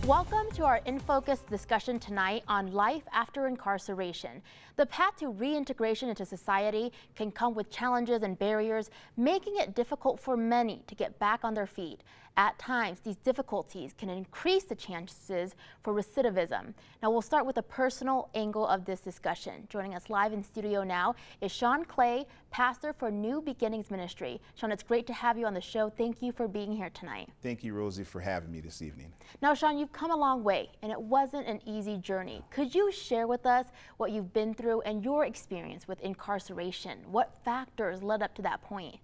Welcome to our In Focus discussion tonight on life after incarceration. The path to reintegration into society can come with challenges and barriers, making it difficult for many to get back on their feet. At times, these difficulties can increase the chances for recidivism. Now, we'll start with a personal angle of this discussion. Joining us live in studio now is Shawn Clay, pastor for New Beginnings Ministry. Shawn, it's great to have you on the show. Thank you for being here tonight. Thank you, Rosie, for having me this evening. Now, Shawn, you've come a long way, and it wasn't an easy journey. Could you share with us what you've been through and your experience with incarceration? What factors led up to that point?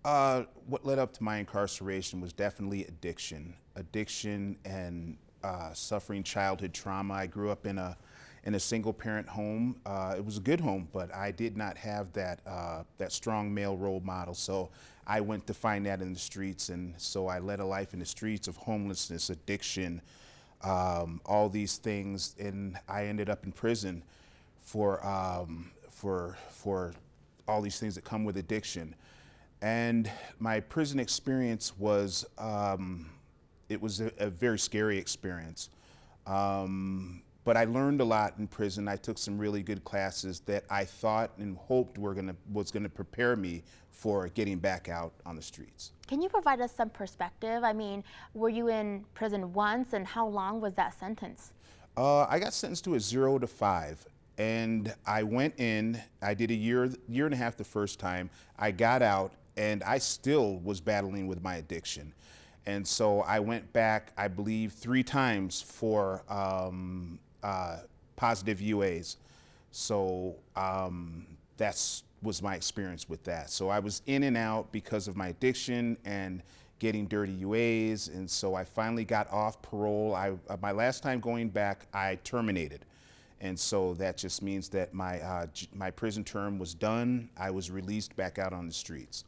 What led up to my incarceration was definitely addiction and suffering childhood trauma. I grew up in a single-parent home. It was a good home, but I did not have that strong male role model. So I went to find that in the streets, and so I led a life in the streets of homelessness, addiction, all these things, and I ended up in prison for all these things that come with addiction. And my prison experience was, it was a very scary experience. But I learned a lot in prison. I took some really good classes that I thought and hoped was gonna prepare me for getting back out on the streets. Can you provide us some perspective? I mean, were you in prison once, and how long was that sentence? I got sentenced to a 0 to 5. And I went in, I did a year and a half the first time. I got out, and I still was battling with my addiction. And so I went back, I believe, 3 times for positive UAs. So that was my experience with that. So I was in and out because of my addiction and getting dirty UAs. And so I finally got off parole. My last time going back, I terminated. And so that just means that my prison term was done. I was released back out on the streets.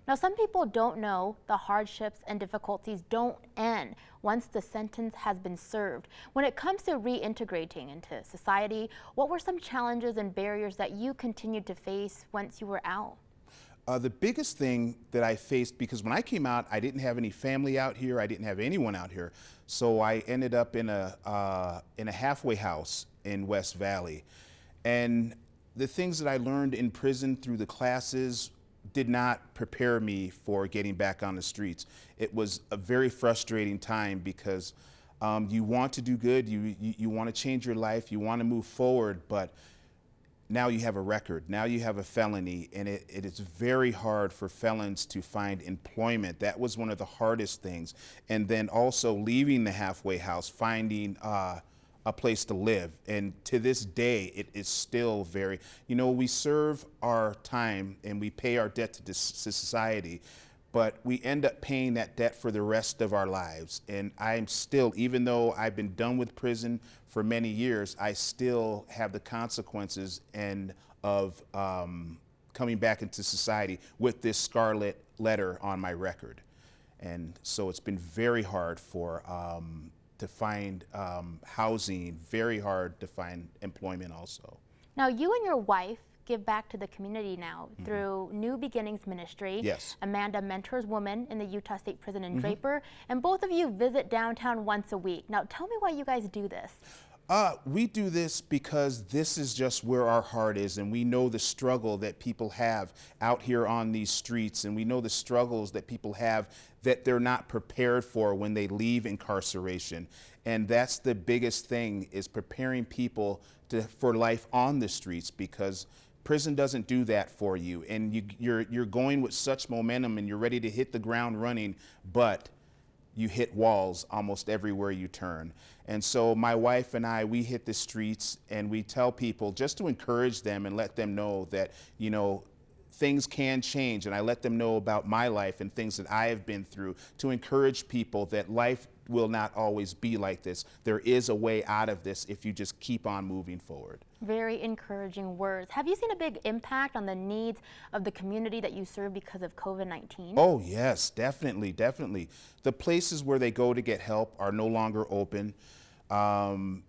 Now, some people don't know the hardships and difficulties don't end once the sentence has been served. When it comes to reintegrating into society, what were some challenges and barriers that you continued to face once you were out? The biggest thing that I faced, because when I came out, I didn't have any family out here. I didn't have anyone out here. So I ended up in a halfway house in West Valley. And the things that I learned in prison through the classes did not prepare me for getting back on the streets. It was a very frustrating time because you want to do good, you want to change your life, you want to move forward, but now you have a record, now you have a felony, and it is very hard for felons to find employment. That was one of the hardest things. And then also leaving the halfway house, finding a place to live. And to this day, it is still very, we serve our time and we pay our debt to society, but we end up paying that debt for the rest of our lives. And I'm still, even though I've been done with prison for many years, I still have the consequences of coming back into society with this scarlet letter on my record. And so it's been very hard to find housing, very hard to find employment also. Now, you and your wife give back to the community now through New Beginnings Ministry. Yes. Amanda mentors women in the Utah State Prison in Draper, and both of you visit downtown once a week. Now, tell me why you guys do this. We do this because this is just where our heart is, and we know the struggle that people have out here on these streets, and we know the struggles that people have that they're not prepared for when they leave incarceration. And that's the biggest thing, is preparing people for life on the streets, because prison doesn't do that for you. And you're going with such momentum and you're ready to hit the ground running, but you hit walls almost everywhere you turn. And so my wife and I, we hit the streets and we tell people, just to encourage them and let them know that, things can change. And I let them know about my life and things that I have been through, to encourage people that life will not always be like this. There is a way out of this if you just keep on moving forward. Very encouraging words. Have you seen a big impact on the needs of the community that you serve because of COVID-19? Oh yes, definitely, definitely. The places where they go to get help are no longer open. Now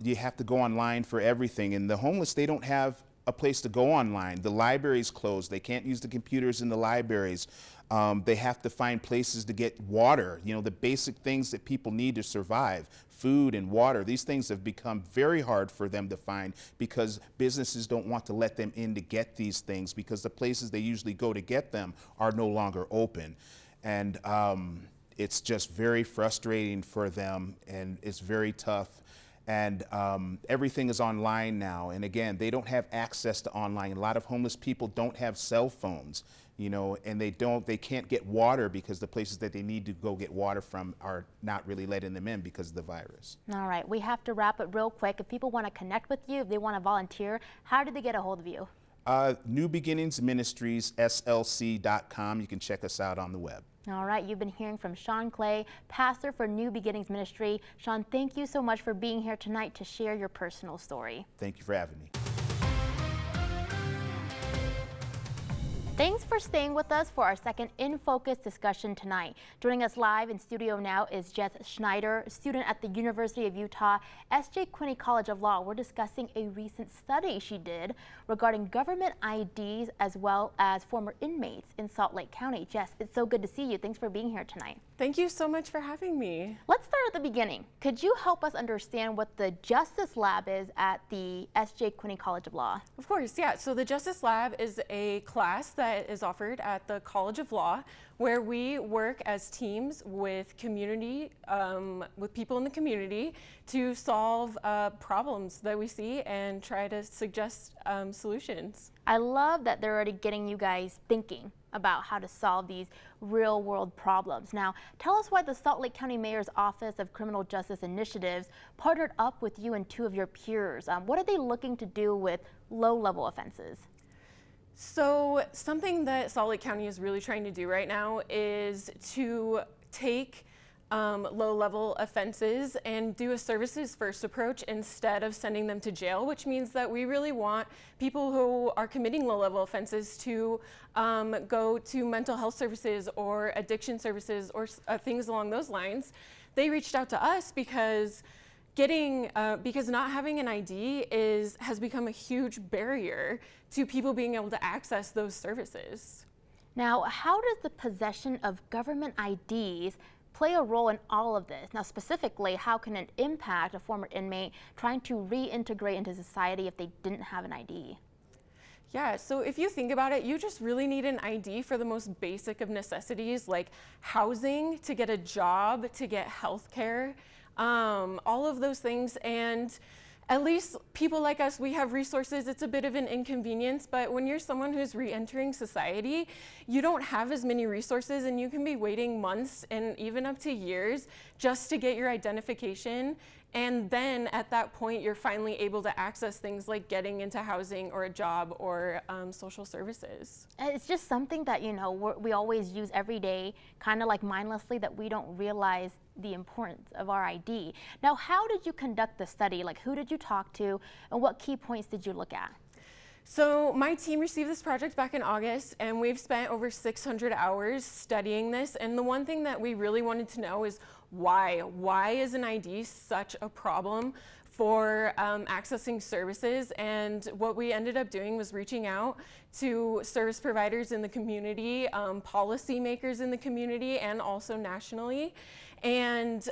you have to go online for everything, and the homeless, they don't have a place to go online. The library's closed. They can't use the computers in the libraries. They have to find places to get water, you know, the basic things that people need to survive, food and water. These things have become very hard for them to find because businesses don't want to let them in to get these things because the places they usually go to get them are no longer open. And it's just very frustrating for them, and it's very tough. And everything is online now. And again, they don't have access to online. A lot of homeless people don't have cell phones, you know, and they can't get water because the places that they need to go get water from are not really letting them in because of the virus. All right, we have to wrap it real quick. If people want to connect with you, if they want to volunteer, how do they get a hold of you? New Beginnings Ministries, slc.com. You can check us out on the web. All right, you've been hearing from Shawn Clay, pastor for New Beginnings Ministry. Shawn, thank you so much for being here tonight to share your personal story. Thank you for having me. Thanks for staying with us for our second In Focus discussion tonight. Joining us live in studio now is Jess Schnedar, student at the University of Utah, Quinney College of Law. We're discussing a recent study she did regarding government IDs as well as former inmates in Salt Lake County. Jess, it's so good to see you. Thanks for being here tonight. Thank you so much for having me. Let's start at the beginning. Could you help us understand what the Justice Lab is at the Quinney College of Law? Of course, yeah. So the Justice Lab is a class that is offered at the College of Law where we work as teams with community, with people in the community to solve problems that we see and try to suggest solutions. I love that they're already getting you guys thinking about how to solve these real world problems. Now, tell us why the Salt Lake County Mayor's Office of Criminal Justice Initiatives partnered up with you and two of your peers. What are they looking to do with low-level offenses? So something that Salt Lake County is really trying to do right now is to take low-level offenses and do a services first approach instead of sending them to jail, which means that we really want people who are committing low-level offenses to go to mental health services or addiction services or things along those lines. They reached out to us because not having an ID has become a huge barrier to people being able to access those services. Now, how does the possession of government IDs play a role in all of this? Now, specifically, how can it impact a former inmate trying to reintegrate into society if they didn't have an ID? Yeah, so if you think about it, you just really need an ID for the most basic of necessities like housing, to get a job, to get health care. All of those things, and at least people like us, we have resources. It's a bit of an inconvenience, but when you're someone who's re-entering society, you don't have as many resources and you can be waiting months and even up to years just to get your identification. And then at that point, you're finally able to access things like getting into housing or a job or social services. It's just something that, you know, we always use every day, kind of like mindlessly, that we don't realize the importance of our ID. Now, how did you conduct the study? Like, who did you talk to and what key points did you look at? So my team received this project back in August, and we've spent over 600 hours studying this. And the one thing that we really wanted to know is why? Why is an ID such a problem for accessing services? And what we ended up doing was reaching out to service providers in the community, policymakers in the community, and also nationally. And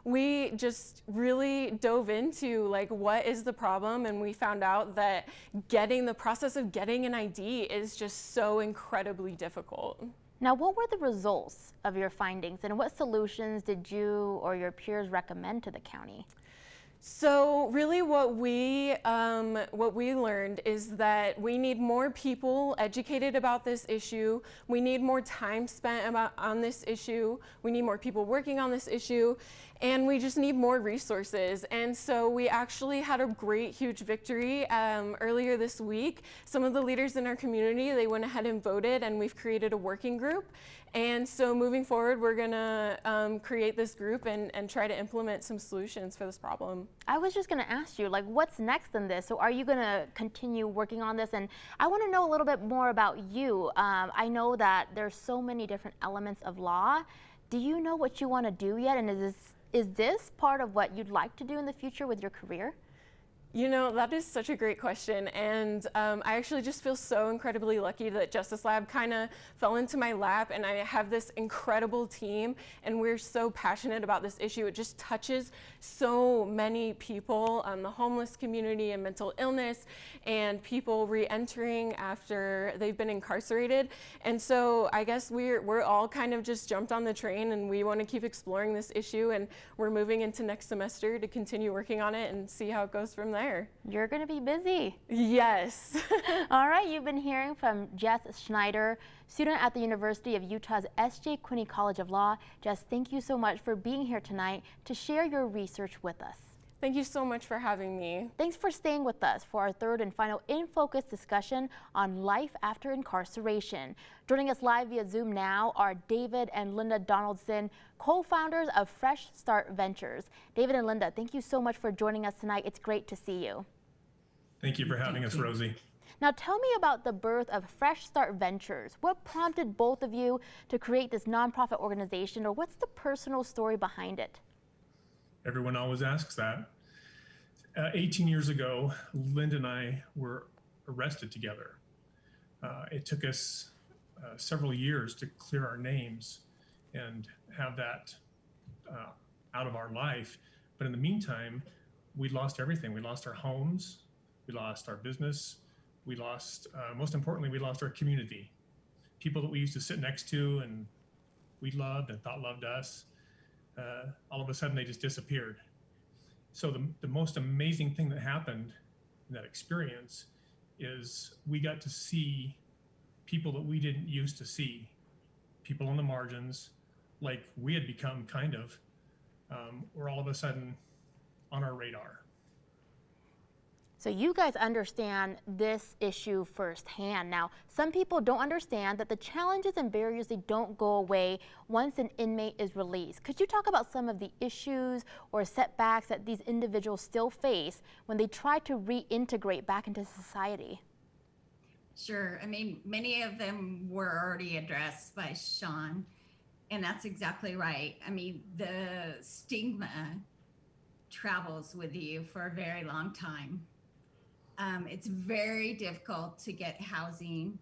we just really dove into like, what is the problem? And we found out that the process of getting an ID is just so incredibly difficult. Now, what were the results of your findings and what solutions did you or your peers recommend to the county? So really what we learned is that we need more people educated about this issue. We need more time spent on this issue. We need more people working on this issue. And we just need more resources. And so we actually had a great, huge victory earlier this week. Some of the leaders in our community, they went ahead and voted, and we've created a working group. And so moving forward, we're gonna create this group and try to implement some solutions for this problem. I was just gonna ask you, like, what's next in this? So are you gonna continue working on this? And I wanna know a little bit more about you. I know that there's so many different elements of law. Do you know what you wanna do yet? And is this part of what you'd like to do in the future with your career? You know, that is such a great question. And I actually just feel so incredibly lucky that Justice Lab kind of fell into my lap, and I have this incredible team, and we're so passionate about this issue. It just touches so many people, the homeless community and mental illness, and people re-entering after they've been incarcerated. And so I guess we're all kind of just jumped on the train, and we want to keep exploring this issue, and we're moving into next semester to continue working on it and see how it goes from there. You're going to be busy. Yes. All right, you've been hearing from Jess Schnedar, student at the University of Utah's S.J. Quinney College of Law. Jess, thank you so much for being here tonight to share your research with us. Thank you so much for having me. Thanks for staying with us for our third and final In Focus discussion on life after incarceration. Joining us live via Zoom now are David and Linda Donaldson, co-founders of Fresh Start Ventures. David and Linda, thank you so much for joining us tonight. It's great to see you. Thank you for having us, Rosie. Now tell me about the birth of Fresh Start Ventures. What prompted both of you to create this nonprofit organization, or what's the personal story behind it? Everyone always asks that. 18 years ago, Linda and I were arrested together. It took us several years to clear our names and have that out of our life. But in the meantime, we lost everything. We lost our homes, we lost our business, we lost, most importantly, we lost our community. People that we used to sit next to and we loved and thought loved us. All of a sudden they just disappeared. So the most amazing thing that happened in that experience is we got to see people that we didn't used to see, people on the margins, like we had become kind of, were all of a sudden on our radar. So you guys understand this issue firsthand. Now, some people don't understand that the challenges and barriers, they don't go away once an inmate is released. Could you talk about some of the issues or setbacks that these individuals still face when they try to reintegrate back into society? Sure. I mean, many of them were already addressed by Shawn, and that's exactly right. I mean, the stigma travels with you for a very long time. It's very difficult to get housing.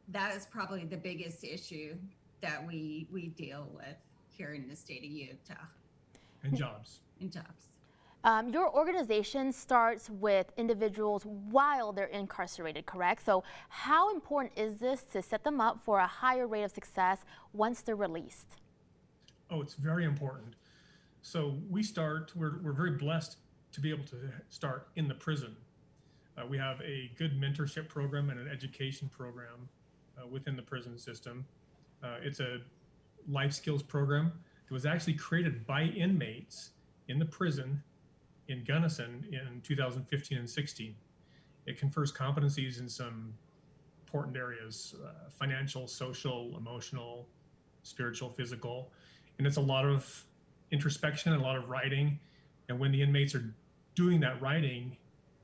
That is probably the biggest issue that we deal with here in the state of Utah. And jobs. And jobs. Your organization starts with individuals while they're incarcerated, correct? So how important is this to set them up for a higher rate of success once they're released? Oh, it's very important. So we're very blessed to be able to start in the prison. We have a good mentorship program and an education program within the prison system. It's a life skills program. It was actually created by inmates in the prison in Gunnison in 2015 and 16. It confers competencies in some important areas, financial, social, emotional, spiritual, physical. And it's a lot of introspection and a lot of writing. And when the inmates are doing that writing,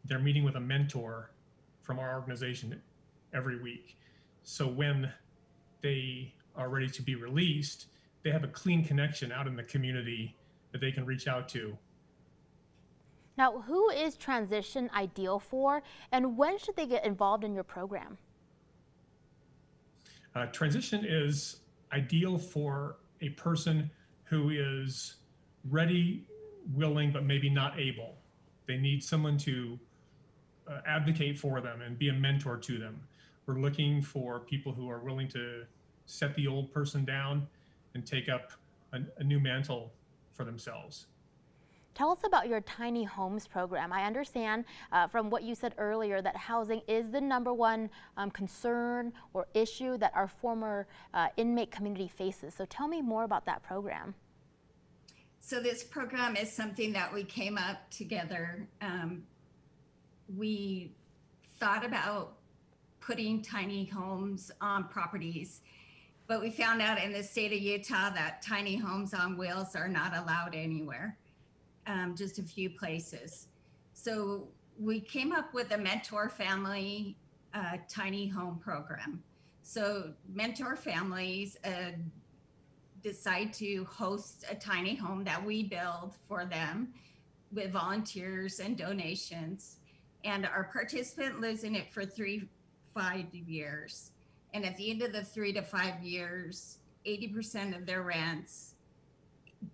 they're meeting with a mentor from our organization every week. So when they are ready to be released, they have a clean connection out in the community that they can reach out to. Now, who is transition ideal for, and when should they get involved in your program? Transition is ideal for a person who is ready, willing, but maybe not able. They need someone to advocate for them and be a mentor to them. We're looking for people who are willing to set the old person down and take up a new mantle for themselves. Tell us about your tiny homes program. I understand from what you said earlier that housing is the #1 concern or issue that our former inmate community faces. So tell me more about that program. So this program is something that we came up together. We thought about putting tiny homes on properties, but we found out in the state of Utah that tiny homes on wheels are not allowed anywhere, just a few places. So we came up with a mentor family tiny home program. So mentor families decide to host a tiny home that we build for them. with volunteers and donations. And our participant lives in it for 5 years. And at the end of the 3 to 5 years, 80% of their rents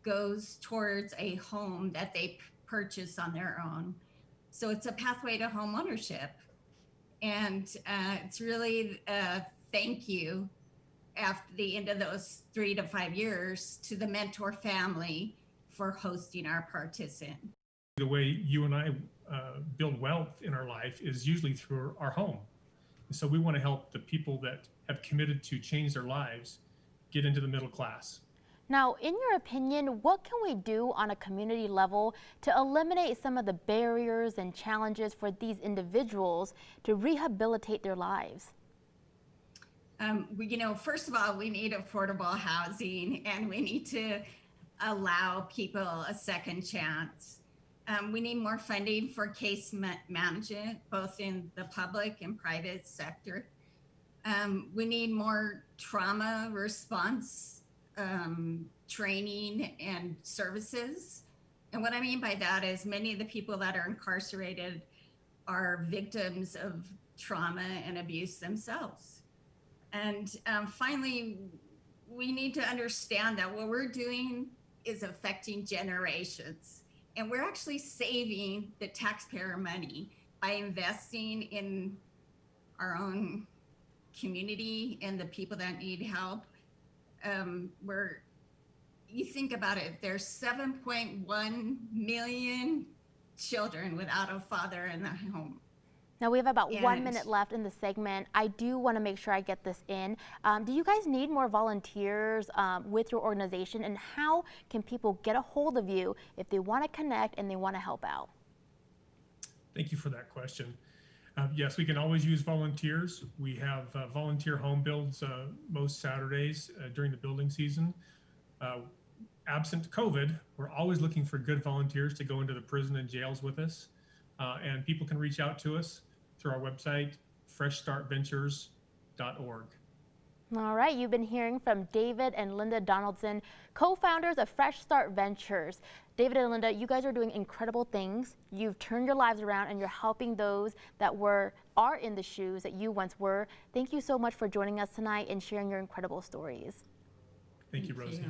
goes towards a home that they purchase on their own. So it's a pathway to home ownership. And it's really a thank you after the end of those 3 to 5 years to the mentor family for hosting our participant. The way you and I build wealth in our life is usually through our home. And so we want to help the people that have committed to change their lives get into the middle class. Now, in your opinion, what can we do on a community level to eliminate some of the barriers and challenges for these individuals to rehabilitate their lives? First of all, we need affordable housing, and we need to allow people a second chance. We need more funding for case management, both in the public and private sector. We need more trauma response training and services. And what I mean by that is many of the people that are incarcerated are victims of trauma and abuse themselves. And finally, we need to understand that what we're doing is affecting generations. And we're actually saving the taxpayer money by investing in our own community and the people that need help. You think about it, there's 7.1 million children without a father in the home. Now we have about 1 minute left in the segment. I do want to make sure I get this in. Do you guys need more volunteers with your organization, and how can people get a hold of you if they want to connect and they want to help out? Thank you for that question. Yes, we can always use volunteers. We have volunteer home builds most Saturdays during the building season. Absent COVID, we're always looking for good volunteers to go into the prison and jails with us. And people can reach out to us through our website, freshstartventures.org. All right, you've been hearing from David and Linda Donaldson, co-founders of Fresh Start Ventures. David and Linda, you guys are doing incredible things. You've turned your lives around and you're helping those that are in the shoes that you once were. Thank you so much for joining us tonight and sharing your incredible stories. Thank you, Rosie.